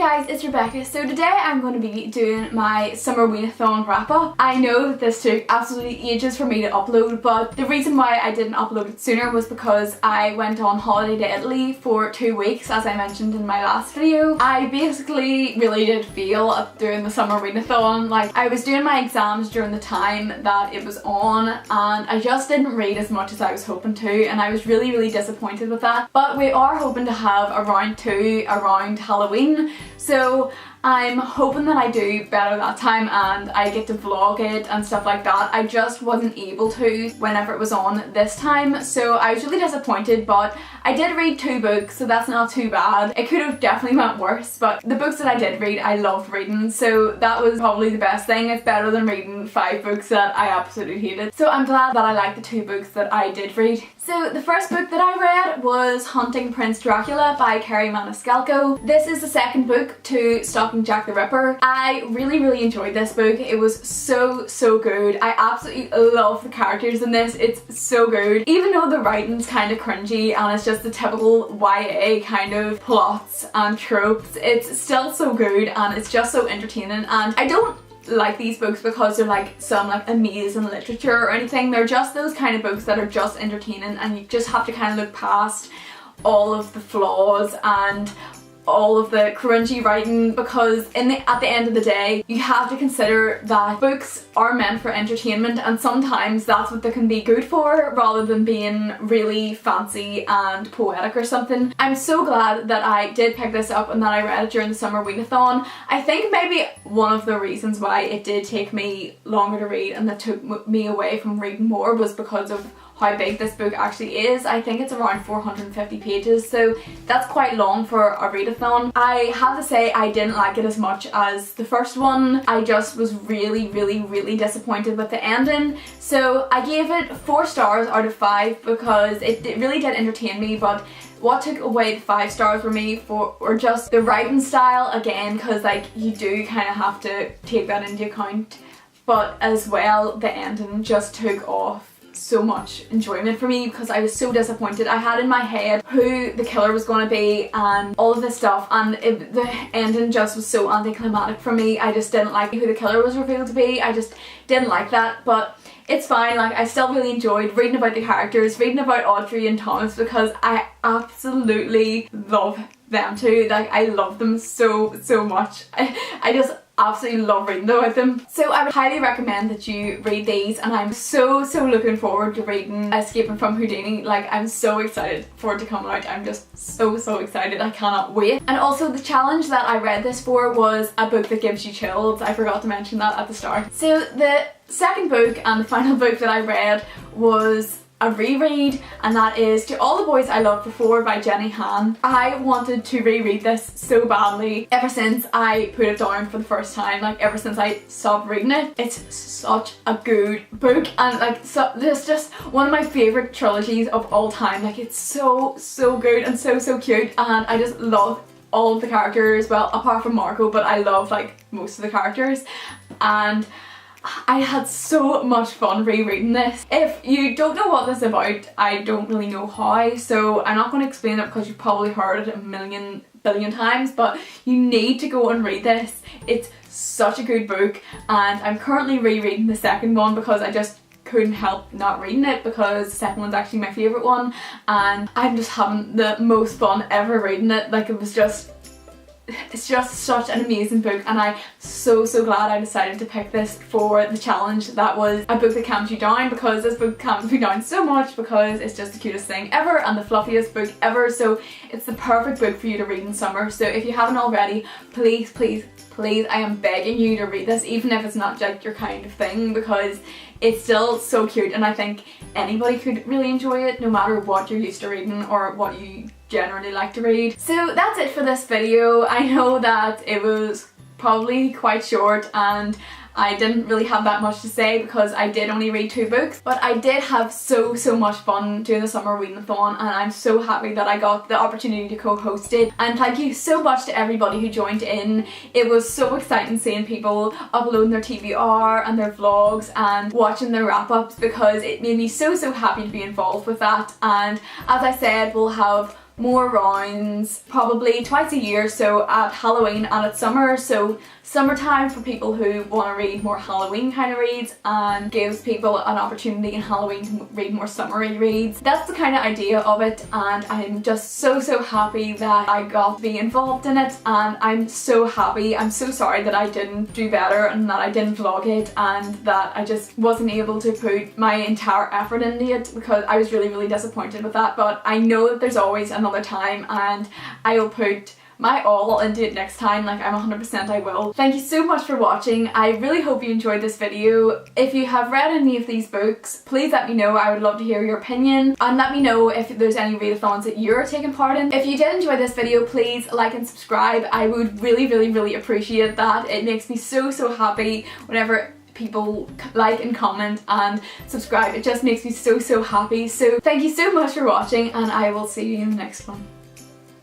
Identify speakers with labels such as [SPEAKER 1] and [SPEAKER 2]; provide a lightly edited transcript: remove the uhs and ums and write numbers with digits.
[SPEAKER 1] guys, it's Rebecca. So today I'm going to be doing my SUMMERWEEN-A-THON wrap up. I know that this took absolutely ages for me to upload, but the reason why I didn't upload it sooner was because I went on holiday to Italy for 2 weeks, as I mentioned in my last video. I basically really did feel at doing the SUMMERWEEN-A-THON. Like, I was doing my exams during the time that it was on and I just didn't read as much as I was hoping to, and I was really disappointed with that. But we are hoping to have a round 2 around Halloween. So I'm hoping that I do better that time and I get to vlog it and stuff like that. I just wasn't able to whenever it was on this time, so I was really disappointed, but I did read 2 books, so that's not too bad. It could have definitely went worse, but the books that I did read, I loved reading, so that was probably the best thing. It's better than reading 5 books that I absolutely hated. So I'm glad that I liked the 2 books that I did read. So the first book that I read was Hunting Prince Dracula by Kerry Maniscalco. This is the second book to Stalking Jack the Ripper. I really enjoyed this book. It was so good. I absolutely love the characters in this. It's so good. Even though the writing's kind of cringy and it's just the typical YA kind of plots and tropes, it's still so good and it's just so entertaining. And I don't like these books because they're like some like amazing literature or anything. They're just those kind of books that are just entertaining and you just have to kind of look past all of the flaws and all of the cringy writing, because at the end of the day you have to consider that books are meant for entertainment and sometimes that's what they can be good for rather than being really fancy and poetic or something. I'm so glad that I did pick this up and that I read it during the SUMMERWEEN-A-THON. I think maybe one of the reasons why it did take me longer to read and that took me away from reading more was because of how big this book actually is. I think it's around 450 pages, so that's quite long for a readathon. I have to say I didn't like it as much as the first one. I just was really disappointed with the ending, so I gave it 4 stars out of 5 because it really did entertain me. But what took away the 5 stars for me were just the writing style again, because like you do kind of have to take that into account, but as well the ending just took off so much enjoyment for me because I was so disappointed. I had in my head who the killer was going to be and all of this stuff, and the ending just was so anticlimactic for me. I just didn't like who the killer was revealed to be. I just didn't like that, but it's fine. Like, I still really enjoyed reading about the characters, reading about Audrey and Thomas, because I absolutely love them too. Like, I love them so much. I just absolutely love reading about them. So I would highly recommend that you read these, and I'm so looking forward to reading Escaping from Houdini. Like, I'm so excited for it to come out. I'm just so excited. I cannot wait. And also the challenge that I read this for was a book that gives you chills. I forgot to mention that at the start. So the second book and the final book that I read was a reread, and that is To All the Boys I Loved Before by Jenny Han. I wanted to reread this so badly ever since I put it down for the first time, like ever since I stopped reading it. It's such a good book, and like, so it's just one of my favourite trilogies of all time. Like, it's so good and so cute, and I just love all of the characters, well apart from Marco, but I love like most of the characters, and I had so much fun rereading this. If you don't know what this is about, I don't really know how, so I'm not going to explain it because you've probably heard it a billion times, but you need to go and read this. It's such a good book, and I'm currently rereading the second one because I just couldn't help not reading it, because the second one's actually my favourite one, and I'm just having the most fun ever reading it. Like, it's just such an amazing book, and I'm so glad I decided to pick this for the challenge. That was a book that calms you down, because this book calms me down so much because it's just the cutest thing ever and the fluffiest book ever. So it's the perfect book for you to read in summer. So if you haven't already, please I am begging you to read this, even if it's not like your kind of thing, because it's still so cute, and I think anybody could really enjoy it no matter what you're used to reading or what you generally like to read. So that's it for this video. I know that it was probably quite short and I didn't really have that much to say because I did only read 2 books, but I did have so much fun doing the SUMMERWEEN-A-THON, and I'm so happy that I got the opportunity to co-host it. And thank you so much to everybody who joined in. It was so exciting seeing people uploading their TBR and their vlogs and watching their wrap-ups, because it made me so happy to be involved with that. And as I said, we'll have more rounds, probably twice a year, so at Halloween and at summer. So summertime for people who want to read more Halloween kind of reads, and gives people an opportunity in Halloween to read more summery reads. That's the kind of idea of it, and I'm just so happy that I got to be involved in it, and I'm so happy. I'm so sorry that I didn't do better and that I didn't vlog it and that I just wasn't able to put my entire effort into it, because I was really disappointed with that. But I know that there's always another time, and I will put my all into it next time. Like, I'm 100% I will. Thank you so much for watching. I really hope you enjoyed this video. If you have read any of these books, please let me know. I would love to hear your opinion, and let me know if there's any readathons that you're taking part in. If you did enjoy this video, please like and subscribe. I would really appreciate that. It makes me so happy whenever people like and comment and subscribe. It just makes me so happy. So thank you so much for watching, and I will see you in the next one.